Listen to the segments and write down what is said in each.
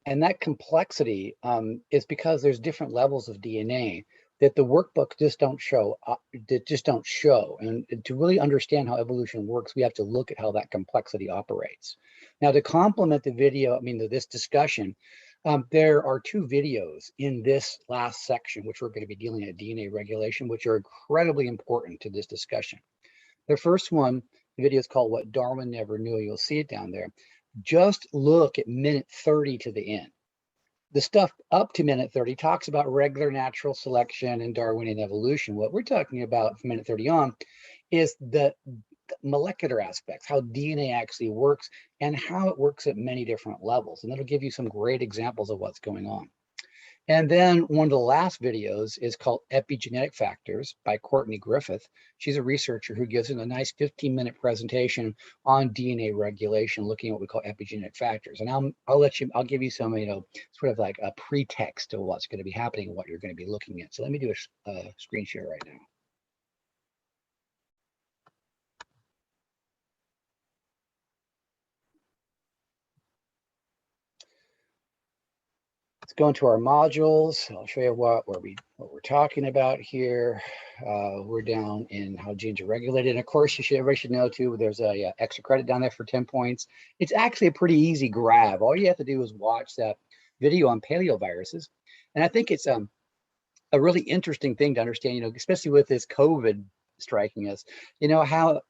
And that complexity is because there's different levels of DNA that the workbook just don't show. And to really understand how evolution works, we have to look at how that complexity operates. Now, to complement the video, this discussion, there are two videos in this last section, which we're going to be dealing at DNA regulation, which are incredibly important to this discussion. The first one, the video is called What Darwin Never Knew. You'll see it down there. Just look at minute 30 to the end. The stuff up to minute 30 talks about regular natural selection and Darwinian evolution. What we're talking about from minute 30 on is the molecular aspects, how DNA actually works and how it works at many different levels. And that'll give you some great examples of what's going on. And then one of the last videos is called Epigenetic Factors by Courtney Griffith. She's a researcher who gives a nice 15-minute presentation on DNA regulation, looking at what we call epigenetic factors. And I'll give you some, sort of like a pretext to what's going to be happening and what you're going to be looking at. So let me do a screen share right now. Let's go into our modules. I'll show you what we're talking about here. We're down in how genes are regulated. And of course, everybody should know too, there's a extra credit down there for 10 points. It's actually a pretty easy grab. All you have to do is watch that video on paleoviruses. And I think it's a really interesting thing to understand, especially with this COVID striking us, how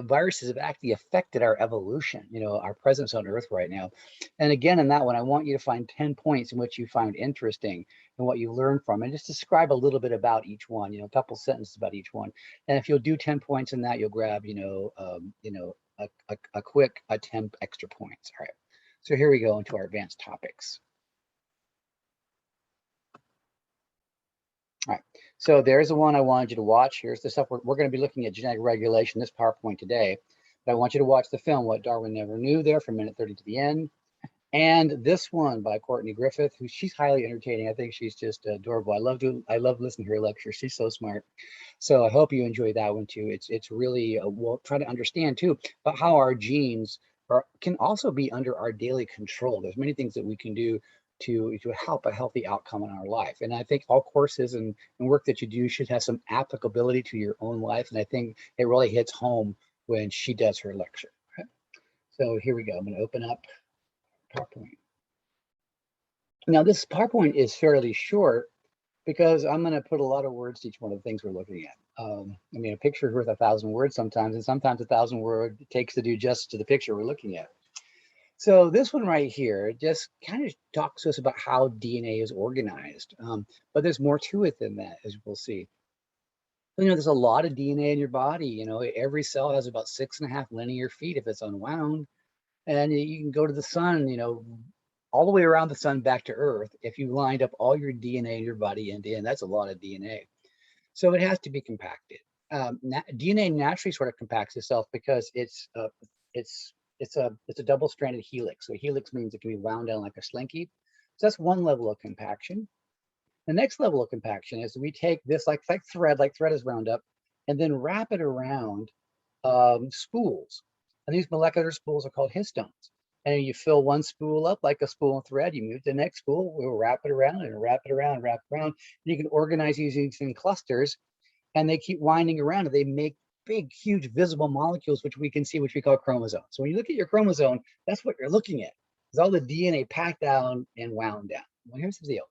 viruses have actually affected our evolution, our presence on Earth right now. And again, in that one, I want you to find 10 points in which you find interesting and what you learned from, and just describe a little bit about each one, a couple sentences about each one. And if you'll do 10 points in that, you'll grab, a quick 10 extra points. All right. So here we go into our advanced topics. All right, so there's the one I wanted you to watch. Here's the stuff we're going to be looking at genetic regulation, this PowerPoint today. But I want you to watch the film, What Darwin Never Knew, there from minute 30 to the end. And this one by Courtney Griffith, she's highly entertaining. I think she's just adorable. I love listening to her lecture. She's so smart. So I hope you enjoy that one too. It's really, we'll try to understand too about how our genes can also be under our daily control. There's many things that we can do to help a healthy outcome in our life. And I think all courses and work that you do should have some applicability to your own life. And I think it really hits home when she does her lecture. Okay? So here we go. I'm going to open up PowerPoint. Now this PowerPoint is fairly short because I'm going to put a lot of words to each one of the things we're looking at. A picture is worth 1,000 words sometimes, and sometimes 1,000 words it takes to do justice to the picture we're looking at. So this one right here just kind of talks to us about how DNA is organized, but there's more to it than that, as we'll see. There's a lot of DNA in your body. Every cell has about 6.5 linear feet if it's unwound, and you can go to the sun, all the way around the sun back to Earth. If you lined up all your DNA in your body end to end, that's a lot of DNA. So it has to be compacted. DNA naturally sort of compacts itself because it's a double-stranded helix. So a helix means it can be wound down like a slinky. So that's one level of compaction. The next level of compaction is we take this like thread is wound up, and then wrap it around spools. And these molecular spools are called histones. And you fill one spool up like a spool and thread, you move to the next spool, we'll wrap it around and wrap it around, wrap it around. And you can organize these in clusters, and they keep winding around, and they make big, huge visible molecules, which we can see, which we call chromosomes. So when you look at your chromosome, that's what you're looking at. It's all the DNA packed down and wound down. Well, here's the deal,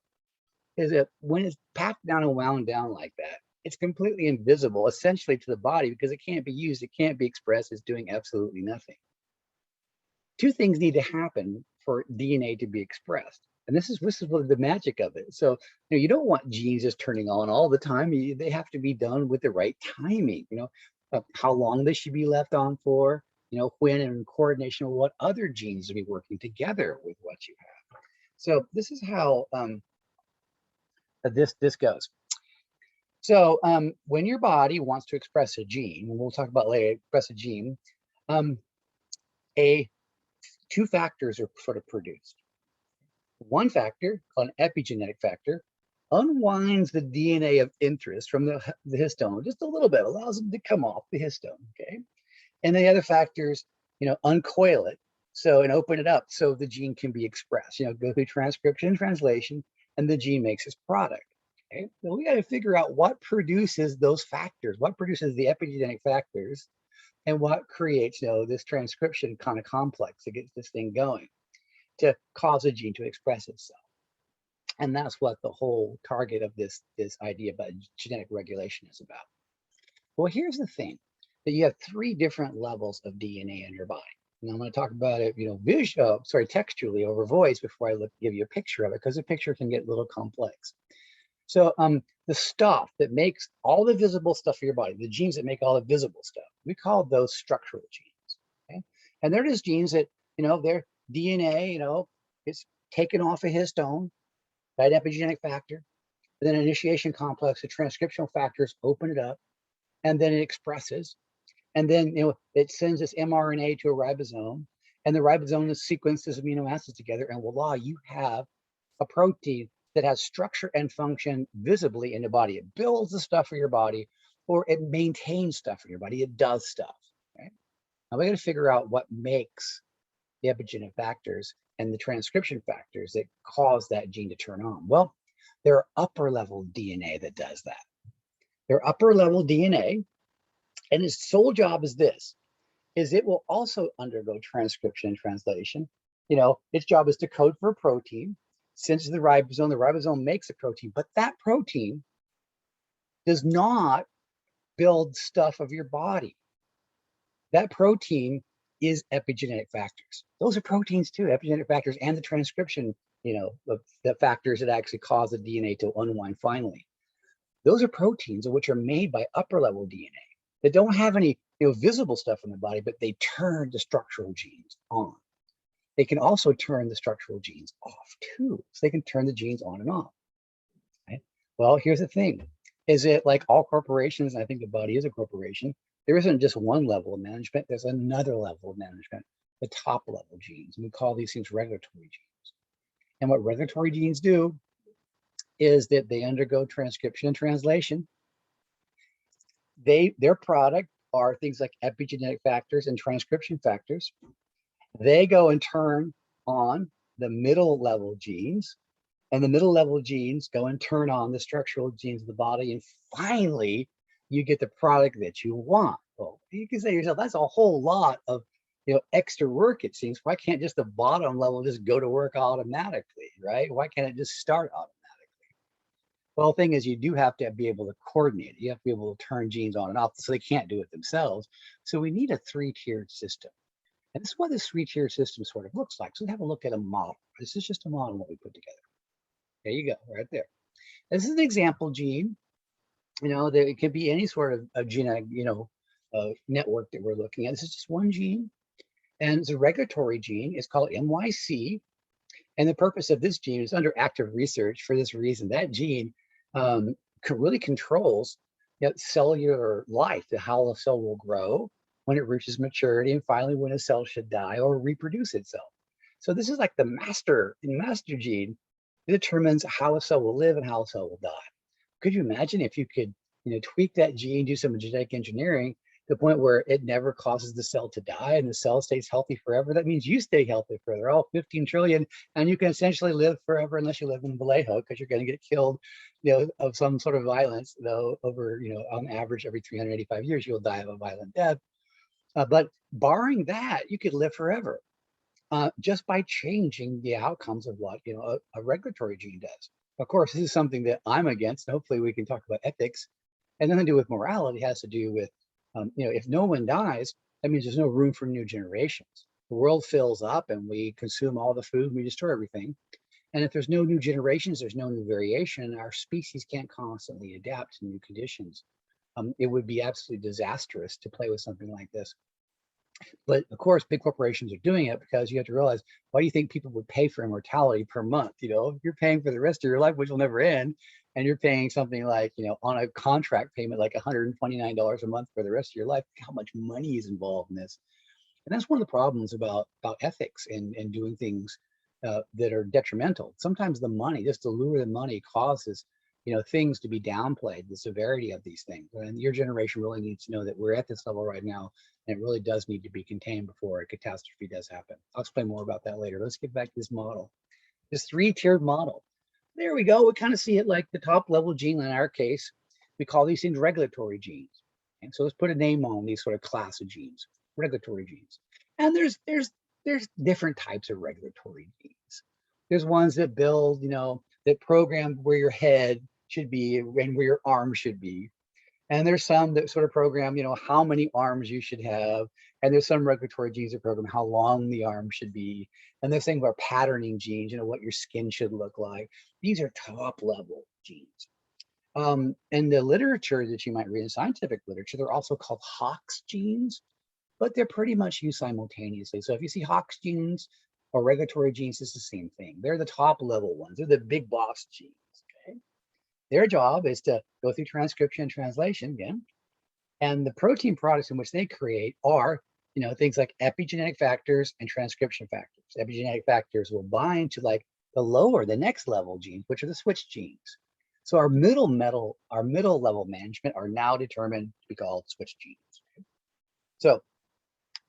is that when it's packed down and wound down like that, it's completely invisible, essentially, to the body because it can't be used, it can't be expressed, it's doing absolutely nothing. Two things need to happen for DNA to be expressed. And this is what the magic of it. So you don't want genes just turning on all the time. They have to be done with the right timing. How long they should be left on for. When, in coordination with what other genes to be working together with what you have. So this is how this goes. So when your body wants to express a gene, and we'll talk about later, express a gene, two factors are sort of produced. One factor, called an epigenetic factor, unwinds the DNA of interest from the histone just a little bit, allows them to come off the histone, okay? And the other factors, uncoil it So, and open it up so the gene can be expressed, go through transcription and translation, and the gene makes its product. Okay, so we got to figure out what produces those factors, what produces the epigenetic factors, and what creates, this transcription kind of complex that gets this thing going to cause a gene to express itself. And that's what the whole target of this idea about genetic regulation is about. Well, here's the thing, that you have 3 different levels of DNA in your body. And I'm going to talk about it, textually over voice before I give you a picture of it, because a picture can get a little complex. So the stuff that makes all the visible stuff of your body, the genes that make all the visible stuff, we call those structural genes. Okay? And they're just genes that, their DNA, it's taken off a histone by an epigenetic factor, then an initiation complex, the transcriptional factors open it up, and then it expresses. And then it sends this mRNA to a ribosome, and the ribosome sequences amino acids together, and voila, you have a protein that has structure and function visibly in the body. It builds the stuff for your body, or it maintains stuff for your body. It does stuff. Right? Now we got to figure out what makes the epigenetic factors and the transcription factors that cause that gene to turn on. Well, there are upper level DNA that does that. Their upper level DNA, and its sole job is this, is it will also undergo transcription and translation. Its job is to code for a protein, sends to the ribosome makes a protein, but that protein does not build stuff of your body. That protein is epigenetic factors. Those are proteins too, epigenetic factors, and the transcription, the factors that actually cause the DNA to unwind finally. Those are proteins which are made by upper level DNA that don't have any visible stuff in the body, but they turn the structural genes on. They can also turn the structural genes off too. So they can turn the genes on and off. Right? Well, here's the thing, is it like all corporations, and I think the body is a corporation, there isn't just one level of management, there's another level of management, the top level genes. And we call these things regulatory genes. And what regulatory genes do is that they undergo transcription and translation. Their product are things like epigenetic factors and transcription factors. They go and turn on the middle level genes, and the middle level genes go and turn on the structural genes of the body, and finally you get the product that you want. Well, you can say to yourself, that's a whole lot of extra work, it seems. Why can't just the bottom level just go to work automatically, right? Why can't it just start automatically? Well, the thing is, you do have to be able to coordinate it. You have to be able to turn genes on and off, so they can't do it themselves. So we need a 3-tiered system. And this is what this 3-tiered system sort of looks like. So we have a look at a model. This is just a model what we put together. There you go, right there. This is an example gene. It could be any sort of genetic, network that we're looking at. This is just one gene. And it's a regulatory gene. It's called MYC. And the purpose of this gene is under active research for this reason. That gene really controls cellular life, how a cell will grow, when it reaches maturity, and finally when a cell should die or reproduce itself. So this is like the master gene that determines how a cell will live and how a cell will die. Could you imagine if you could tweak that gene, do some genetic engineering to the point where it never causes the cell to die and the cell stays healthy forever? That means you stay healthy forever, all 15 trillion, and you can essentially live forever unless you live in Vallejo, because you're going to get killed of some sort of violence, though over on average every 385 years you'll die of a violent death. But barring that, you could live forever just by changing the outcomes of what a regulatory gene does. Of course, this is something that I'm against. Hopefully we can talk about ethics. And nothing to do with morality. It has to do with, if no one dies, that means there's no room for new generations. The world fills up and we consume all the food and we destroy everything. And if there's no new generations, there's no new variation, our species can't constantly adapt to new conditions. It would be absolutely disastrous to play with something like this. But of course, big corporations are doing it because you have to realize, why do you think people would pay for immortality per month? If you're paying for the rest of your life, which will never end, and you're paying something like, on a contract payment, like $129 a month for the rest of your life, how much money is involved in this? And that's one of the problems about ethics and doing things that are detrimental. Sometimes the money, just the lure of the money, causes things to be downplayed, the severity of these things. And your generation really needs to know that we're at this level right now And it really does need to be contained before a catastrophe does happen. I'll explain more about that later. Let's get back to this model, this three-tiered model. There we go. We kind of see it like the top level gene. In our case, we call these things regulatory genes. And so let's put a name on these sort of class of genes, regulatory genes. And there's different types of regulatory genes. There's ones that build, that program where your head should be and where your arm should be. And there's some that sort of program, how many arms you should have. And there's some regulatory genes that program how long the arm should be. And there's things about patterning genes, what your skin should look like. These are top level genes. In the literature that you might read in scientific literature, they're also called Hox genes, but they're pretty much used simultaneously. So if you see Hox genes or regulatory genes, it's the same thing. They're the top level ones. They're the big boss genes. Okay. Their job is to go through transcription and translation again. And the protein products in which they create are, things like epigenetic factors and transcription factors. Epigenetic factors will bind to the next level genes, which are the switch genes. So our middle level management are now determined to be called switch genes. So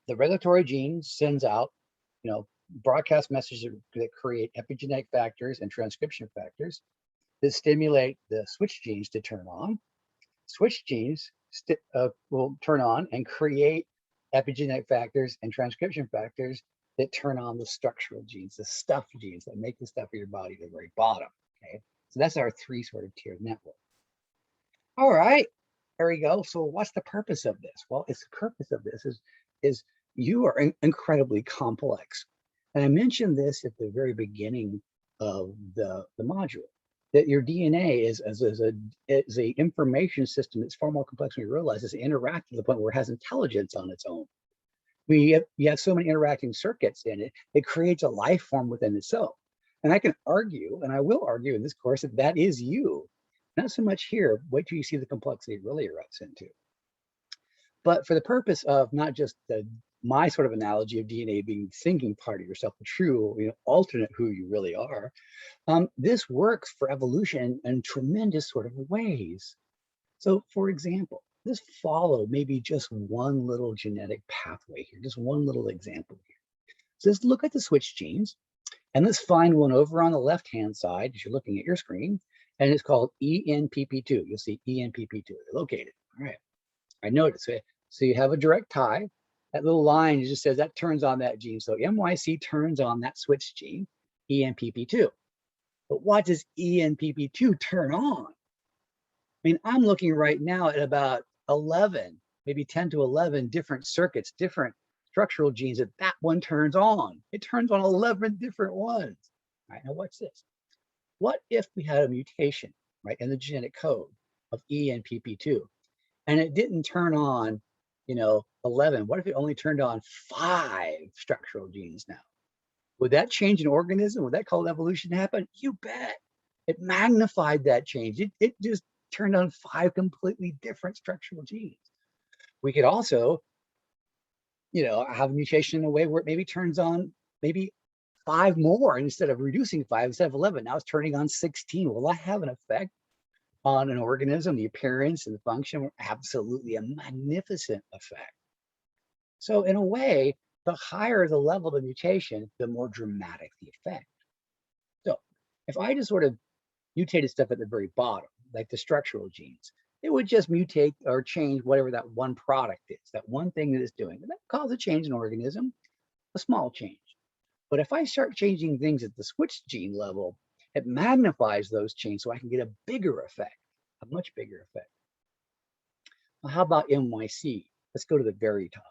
the regulatory gene sends out, broadcast messages that create epigenetic factors and transcription factors that stimulate the switch genes to turn on. Switch genes will turn on and create epigenetic factors and transcription factors that turn on the structural genes, the stuff genes that make the stuff of your body at the very bottom. Okay, so that's our three sort of tiered network. All right, there we go. So what's the purpose of this? Well, the purpose of this is you are incredibly complex. And I mentioned this at the very beginning of the module, that your DNA is a information system that's far more complex than we realize. It's interactive to the point where it has intelligence on its own. You have so many interacting circuits in it, it creates a life form within itself. And I can argue, and I will argue in this course, that is you. Not so much here. Wait till you see the complexity it really erupts into. But for the purpose of not just my sort of analogy of DNA being the thinking part of yourself, the true, alternate who you really are, this works for evolution in tremendous sort of ways. So, for example, let's follow maybe just one little genetic pathway here, just one little example here. So let's look at the switch genes, and let's find one over on the left-hand side as you're looking at your screen, and it's called ENPP2. You'll see ENPP2, they're located. All right, I noticed it. So you have a direct tie. That little line just says that turns on that gene. So MYC turns on that switch gene, ENPP2. But what does ENPP2 turn on? I mean, I'm looking right now at about 11, maybe 10 to 11 different circuits, different structural genes that one turns on. It turns on 11 different ones. All right, now watch this. What if we had a mutation, right, in the genetic code of ENPP2, and it didn't turn on, 11? What if it only turned on 5 structural genes now? Would that change an organism? Would that cause evolution to happen? You bet. It magnified that change. It just turned on 5 completely different structural genes. We could also, have a mutation in a way where it maybe turns on maybe 5 more instead of reducing 5, instead of 11. Now it's turning on 16. Will that have an effect on an organism, the appearance and the function? Absolutely a magnificent effect. So in a way, the higher the level of the mutation, the more dramatic the effect. So if I just sort of mutated stuff at the very bottom, like the structural genes, it would just mutate or change whatever that one product is, that one thing that it's doing. And that causes a change in organism, a small change. But if I start changing things at the switch gene level, it magnifies those changes so I can get a bigger effect, a much bigger effect. Well, how about MYC? Let's go to the very top.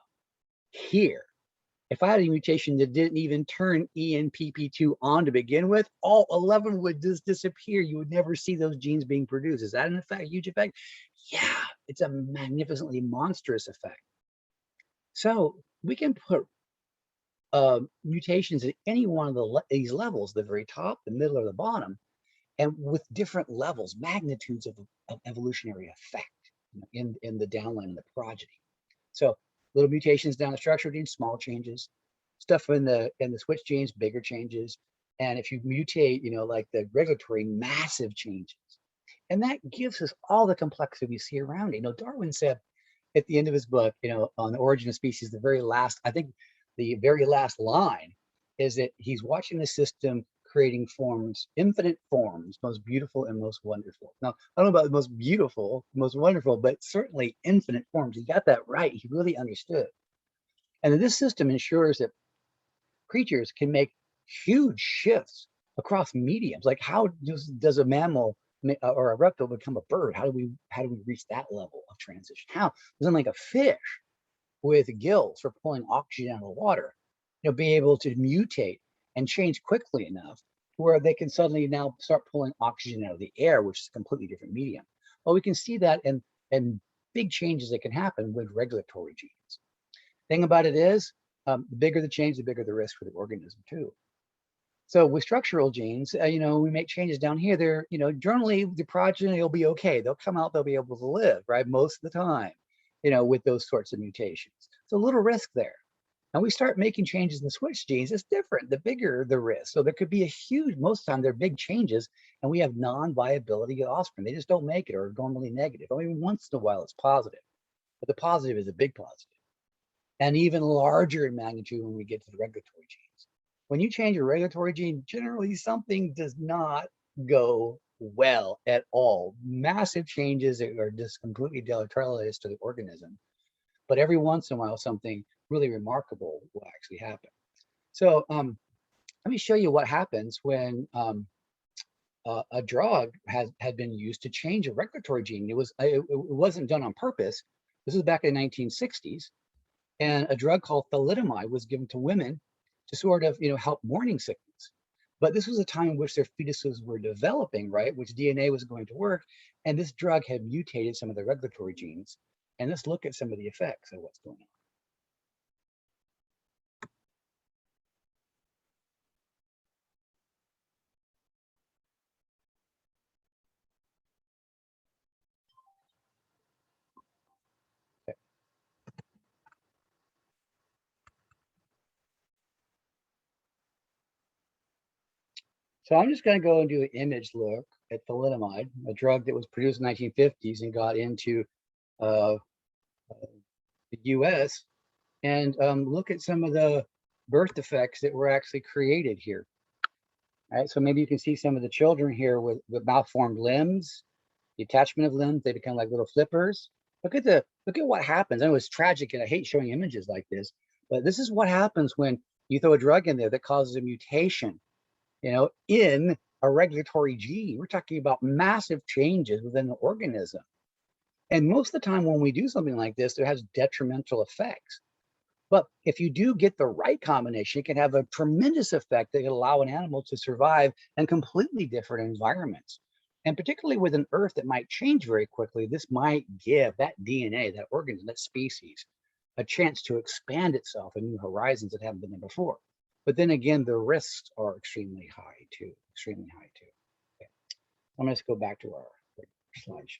Here, if I had a mutation that didn't even turn ENPP2 on to begin with, all 11 would just disappear. You would never see those genes being produced. Is that an effect, a huge effect? Yeah, it's a magnificently monstrous effect. So we can put mutations at any one of these levels, the very top, the middle, or the bottom, and with different levels, magnitudes of evolutionary effect in the downline of the progeny. So little mutations down the structural genes, small changes. Stuff in the switch genes, bigger changes. And if you mutate, like the regulatory, massive changes. And that gives us all the complexity we see around it. Darwin said, at the end of his book, on the origin of species, the very last, I think the very last line is that he's watching the system creating forms, infinite forms, most beautiful and most wonderful. Now, I don't know about the most beautiful, most wonderful, but certainly infinite forms. He got that right. He really understood. And this system ensures that creatures can make huge shifts across mediums. Like how does a mammal or a reptile become a bird? How do we reach that level of transition? How doesn't like a fish with gills for pulling oxygen out of the water, be able to mutate and change quickly enough where they can suddenly now start pulling oxygen out of the air, which is a completely different medium. Well, we can see that in big changes that can happen with regulatory genes. Thing about it is, the bigger the change, the bigger the risk for the organism too. So with structural genes, we make changes down here. They're, generally the progeny will be okay. They'll come out, they'll be able to live, right? Most of the time, with those sorts of mutations. So a little risk there. Now we start making changes in the switch genes, it's different, the bigger the risk. So there could be a huge, most of the time they're big changes, and we have non-viability of offspring. They just don't make it, or normally negative. I mean, once in a while it's positive, but the positive is a big positive. And even larger in magnitude when we get to the regulatory genes. When you change a regulatory gene, generally something does not go well at all. Massive changes are just completely deleterious to the organism. But every once in a while, something really remarkable will actually happen. So let me show you what happens when a drug had been used to change a regulatory gene. It wasn't done on purpose. This was back in the 1960s. And a drug called thalidomide was given to women to sort of, help morning sickness. But this was a time in which their fetuses were developing, right, which DNA was going to work. And this drug had mutated some of the regulatory genes. And let's look at some of the effects of what's going on. Okay. So I'm just going to go and do an image look at thalidomide, a drug that was produced in the 1950s and got into the US, and look at some of the birth defects that were actually created here. All right, so maybe you can see some of the children here with malformed limbs, the attachment of limbs, they become like little flippers. Look at what happens. I know it's tragic and I hate showing images like this, but this is what happens when you throw a drug in there that causes a mutation, in a regulatory gene. We're talking about massive changes within the organism. And most of the time when we do something like this, it has detrimental effects. But if you do get the right combination, it can have a tremendous effect that can allow an animal to survive in completely different environments. And particularly with an earth that might change very quickly, this might give that DNA, that organism, that species, a chance to expand itself in new horizons that haven't been there before. But then again, the risks are extremely high too, extremely high too. Okay. I'm going to go back to our slideshow.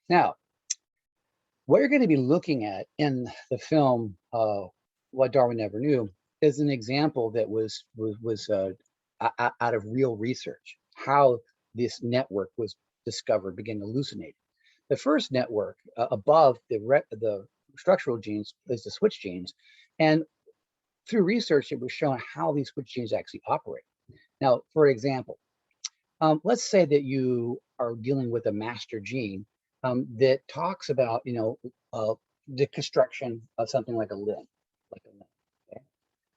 Now, what you're going to be looking at in the film, What Darwin Never Knew, is an example that was out of real research, how this network was discovered, began hallucinating. The first network above the structural genes is the switch genes. And through research, it was shown how these switch genes actually operate. Now, for example, let's say that you are dealing with a master gene that talks about, the construction of something like a limb, okay?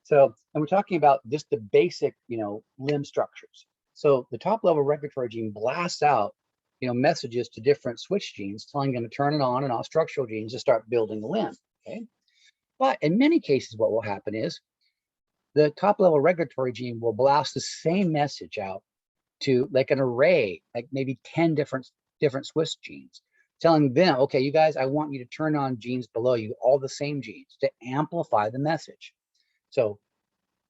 So, and we're talking about just the basic, limb structures. So the top level regulatory gene blasts out, messages to different switch genes, telling them to turn it on and off structural genes to start building the limb, okay? But in many cases, what will happen is the top level regulatory gene will blast the same message out to like an array, like maybe 10 different switch genes, telling them, okay, you guys, I want you to turn on genes below you, all the same genes, to amplify the message. So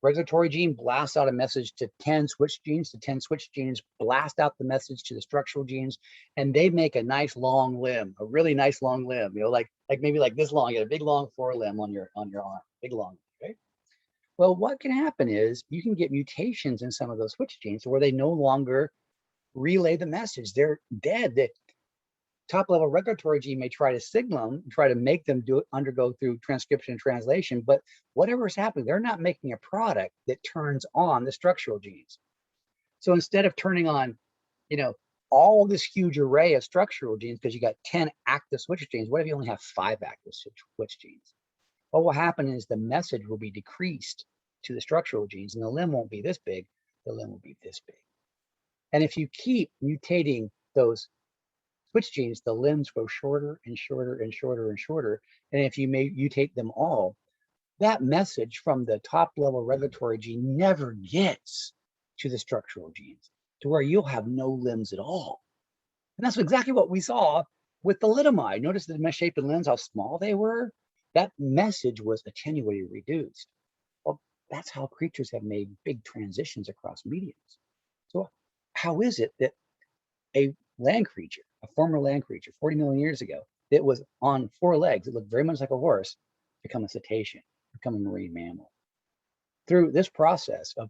regulatory gene blasts out a message to 10 switch genes, blast out the message to the structural genes, and they make a nice long limb, a really nice long limb, like maybe like this long. You get a big long forelimb on your arm, big long, okay? Well, what can happen is you can get mutations in some of those switch genes where they no longer relay the message. They're dead. The top level regulatory gene may try to signal them, try to make them undergo through transcription and translation, but whatever's happening, they're not making a product that turns on the structural genes. So instead of turning on, all this huge array of structural genes, because you got 10 active switch genes, what if you only have 5 active switch genes? What will happen is the message will be decreased to the structural genes, and the limb won't be this big, the limb will be this big. And if you keep mutating those switch genes, the limbs grow shorter and shorter and shorter and shorter. And if you mutate them all, that message from the top level regulatory gene never gets to the structural genes, to where you'll have no limbs at all. And that's exactly what we saw with thalidomide. Notice the misshapen limbs, how small they were? That message was attenuated, reduced. Well, that's how creatures have made big transitions across mediums. So how is it that a land creature, a former land creature 40 million years ago, that was on 4 legs, it looked very much like a horse, become a cetacean, become a marine mammal? Through this process of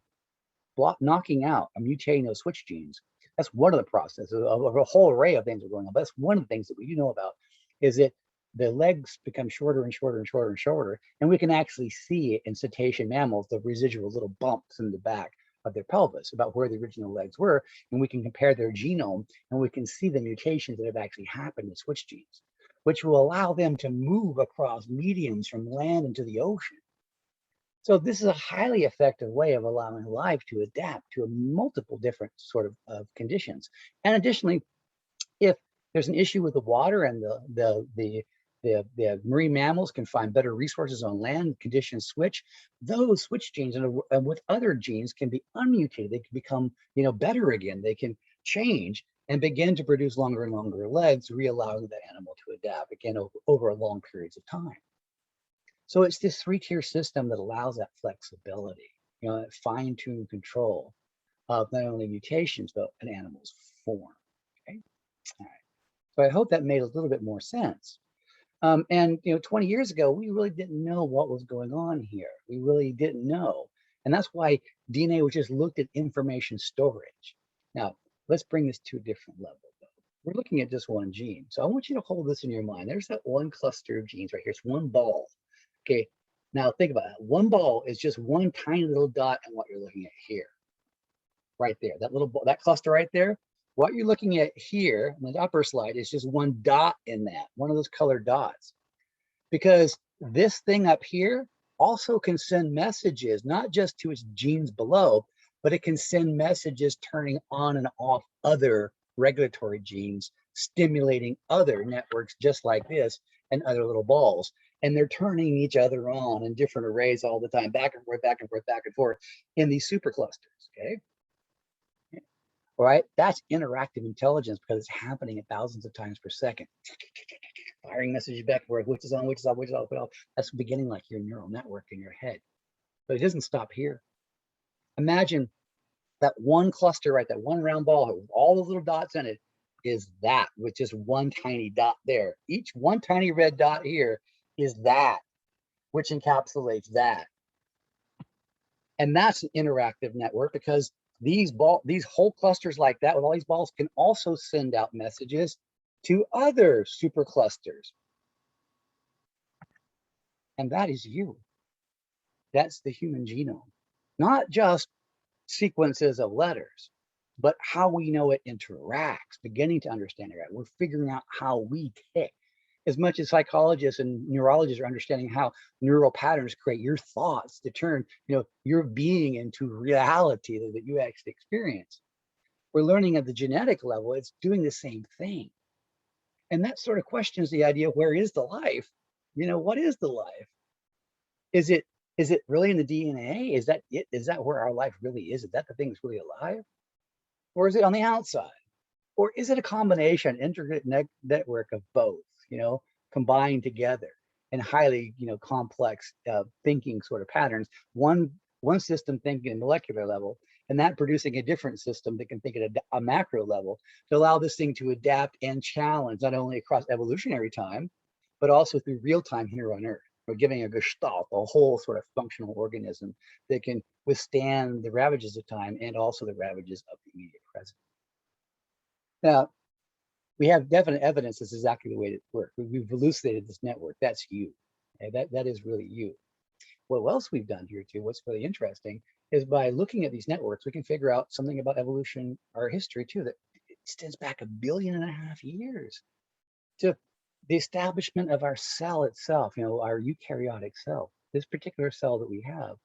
knocking out or mutating those switch genes, that's one of the processes of a whole array of things are going on. But that's one of the things that we do know about, is that the legs become shorter and shorter and shorter and shorter. And we can actually see it in cetacean mammals, the residual little bumps in the back of their pelvis about where the original legs were. And we can compare their genome, and we can see the mutations that have actually happened in switch genes, which will allow them to move across mediums from land into the ocean. So this is a highly effective way of allowing life to adapt to a multiple different sort of conditions. And additionally, if there's an issue with the water and the marine mammals can find better resources on land, conditions switch, those switch genes and with other genes can be unmutated. They can become, better again. They can change and begin to produce longer and longer legs, re-allowing that animal to adapt again over long periods of time. So it's this 3-tier system that allows that flexibility, that fine-tuned control of not only mutations, but an animal's form. Okay, all right. So I hope that made a little bit more sense. And 20 years ago, we really didn't know what was going on here. We really didn't know. And that's why DNA was just looked at information storage. Now, let's bring this to a different level, though. We're looking at just one gene. So I want you to hold this in your mind. There's that one cluster of genes right here. It's one ball. Okay, now think about it. One ball is just one tiny little dot in what you're looking at here. Right there, that little ball, that cluster right there. What you're looking at here on the upper slide is just one dot in that, one of those colored dots. Because this thing up here also can send messages, not just to its genes below, but it can send messages turning on and off other regulatory genes, stimulating other networks just like this and other little balls. And they're turning each other on in different arrays all the time, back and forth, back and forth, back and forth in these superclusters, okay? All right, that's interactive intelligence because it's happening at thousands of times per second. Firing messages back and forth, which is on, which is off, which is off, which is off. That's beginning like your neural network in your head. But it doesn't stop here. Imagine that one cluster, right, that one round ball with all those little dots in it is that with just one tiny dot there. Each one tiny red dot here is that, which encapsulates that. And that's an interactive network because these whole clusters like that with all these balls can also send out messages to other superclusters. And that is you. That's the human genome. Not just sequences of letters, but how we know it interacts, beginning to understand it. We're figuring out how we tick. As much as psychologists and neurologists are understanding how neural patterns create your thoughts to turn, your being into reality that you actually experience. We're learning at the genetic level, it's doing the same thing. And that sort of questions the idea, where is the life? What is the life? Is it really in the DNA? Is that it? Is that where our life really is? Is that the thing that's really alive? Or is it on the outside? Or is it a combination, intricate network of both, combined together and highly, complex thinking sort of patterns? One system thinking at a molecular level, and that producing a different system that can think at a macro level to allow this thing to adapt and challenge not only across evolutionary time, but also through real time here on Earth. We're giving a gestalt, a whole sort of functional organism that can withstand the ravages of time and also the ravages of the immediate present. Now, we have definite evidence this is exactly the way it works. We've elucidated this network. That's you. Okay? That is really you. What else we've done here too, what's really interesting, is by looking at these networks, we can figure out something about evolution, our history too, that extends back 1.5 billion years to the establishment of our cell itself, our eukaryotic cell, this particular cell that we have.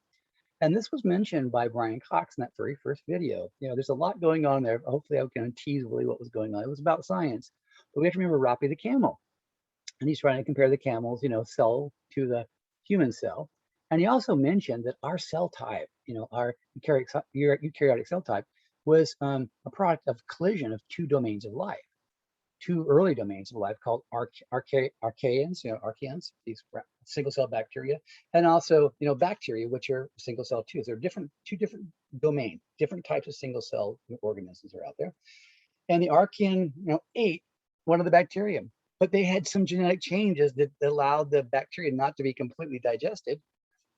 And this was mentioned by Brian Cox in that very first video. There's a lot going on there. Hopefully I can tease really what was going on. It was about science, but we have to remember Roppy the camel. And he's trying to compare the camel's, cell to the human cell. And he also mentioned that our cell type, our eukaryotic cell type, was a product of collision of two domains of life, two early domains of life called archaeans, these single cell bacteria, and also, bacteria, which are single cell too. So they're two different domains, different types of single cell organisms are out there. And the archaean, ate one of the bacterium, but they had some genetic changes that allowed the bacteria not to be completely digested.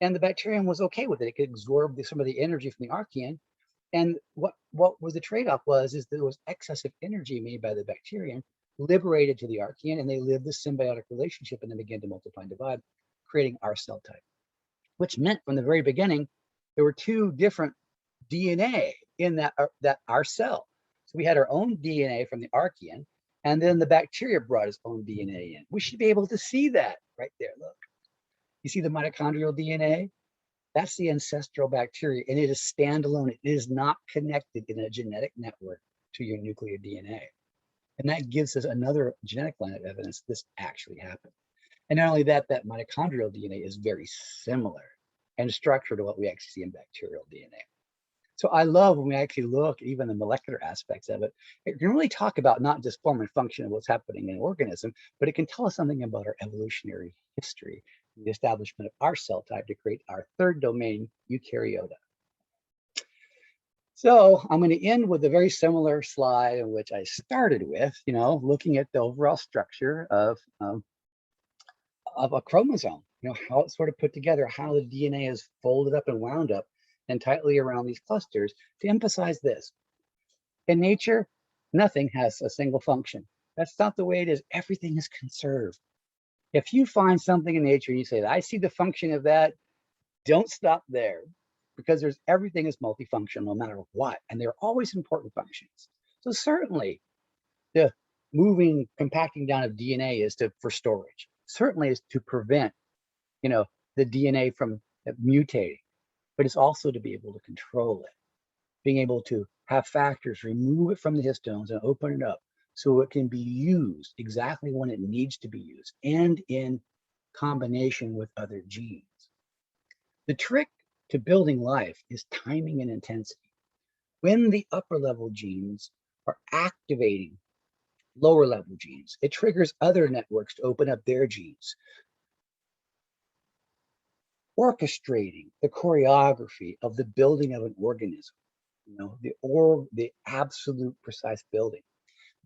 And the bacterium was okay with it. It could absorb some of the energy from the archaean. And what was the trade-off is there was excessive energy made by the bacterium liberated to the archaean, and they lived this symbiotic relationship and then began to multiply and divide, creating our cell type, which meant from the very beginning, there were two different DNA in that our cell. So we had our own DNA from the archaean, and then the bacteria brought its own DNA in. We should be able to see that right there. Look, you see the mitochondrial DNA? That's the ancestral bacteria, and it is standalone. It is not connected in a genetic network to your nuclear DNA. And that gives us another genetic line of evidence this actually happened. And not only that, that mitochondrial DNA is very similar in structure to what we actually see in bacterial DNA. So I love when we actually look at even the molecular aspects of it. It can really talk about not just form and function of what's happening in an organism, but it can tell us something about our evolutionary history, the establishment of our cell type to create our third domain, eukaryota. So I'm going to end with a very similar slide in which I started with, looking at the overall structure of a chromosome, how it's sort of put together, how the DNA is folded up and wound up and tightly around these clusters to emphasize this. In nature, nothing has a single function. That's not the way it is. Everything is conserved. If you find something in nature and you say, I see the function of that, don't stop there, because everything is multifunctional no matter what, and they're always important functions. So certainly the compacting down of DNA is for storage. Certainly is to prevent, the DNA from mutating, but it's also to be able to control it, being able to have factors remove it from the histones and open it up so it can be used exactly when it needs to be used and in combination with other genes. The trick to building life is timing and intensity. When the upper level genes are activating lower level genes, it triggers other networks to open up their genes, orchestrating the choreography of the building of an organism, the absolute precise building.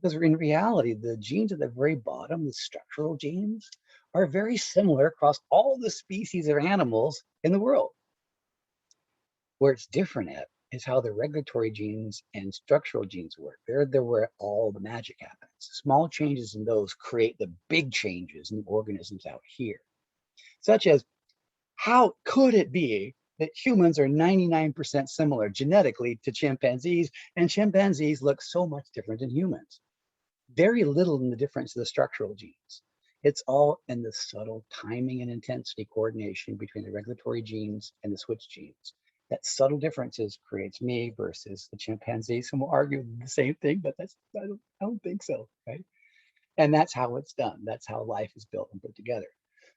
Because in reality, the genes at the very bottom, the structural genes, are very similar across all the species of animals in the world. Where it's different is how the regulatory genes and structural genes work. They're where all the magic happens. Small changes in those create the big changes in the organisms out here. Such as, how could it be that humans are 99% similar genetically to chimpanzees, and chimpanzees look so much different than humans? Very little in the difference of the structural genes. It's all in the subtle timing and intensity coordination between the regulatory genes and the switch genes. That subtle differences creates me versus the chimpanzee. Some will argue the same thing, but I don't think so, right? And that's how it's done. That's how life is built and put together.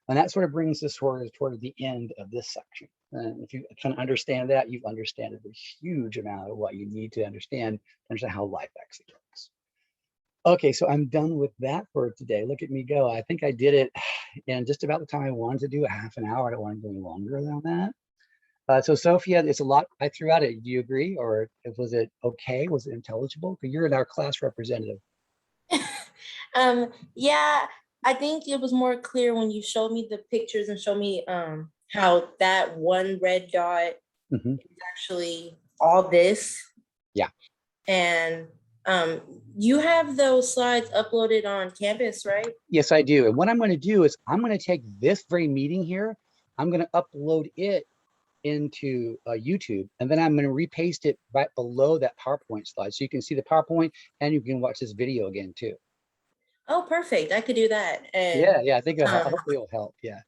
And that sort of brings us toward the end of this section. And if you can understand that, you've understood a huge amount of what you need to understand how life actually works. Okay, so I'm done with that for today. Look at me go. I think I did it in just about the time I wanted to do, a half an hour. I don't want to go any longer than that. So Sophia, it's a lot I threw at it. Do you agree? Or was it okay? Was it intelligible? Because you're our class representative. Yeah, I think it was more clear when you showed me the pictures and showed me how that one red dot is actually all this. Yeah. And You have those slides uploaded on Canvas, right? Yes, I do. And what I'm going to do is I'm going to take this very meeting here, I'm going to upload it into YouTube, and then I'm going to repaste it right below that PowerPoint slide. So you can see the PowerPoint and you can watch this video again too. Oh, perfect. I could do that. And Yeah, I think um, hopefully it'll help. Yeah.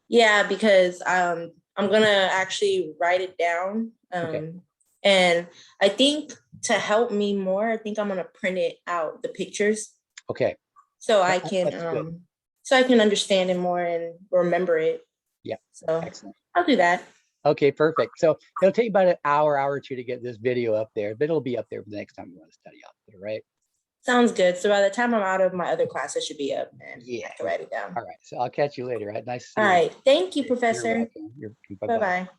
yeah, because I'm gonna actually write it down. Okay. And I think to help me more, I think I'm gonna print it out, the pictures, Okay. so That's good. I can understand it more and remember it. Yeah. So Excellent. I'll do that. Okay, perfect. So it'll take about an hour or two to get this video up there, but it'll be up there for the next time you want to study out there, right? Sounds good. So by the time I'm out of my other class, it should be up and Yeah. I can write it down. All right. So I'll catch you later. Right? Nice to see All you. right. Thank you, You're Professor. welcome. Bye Bye-bye. bye.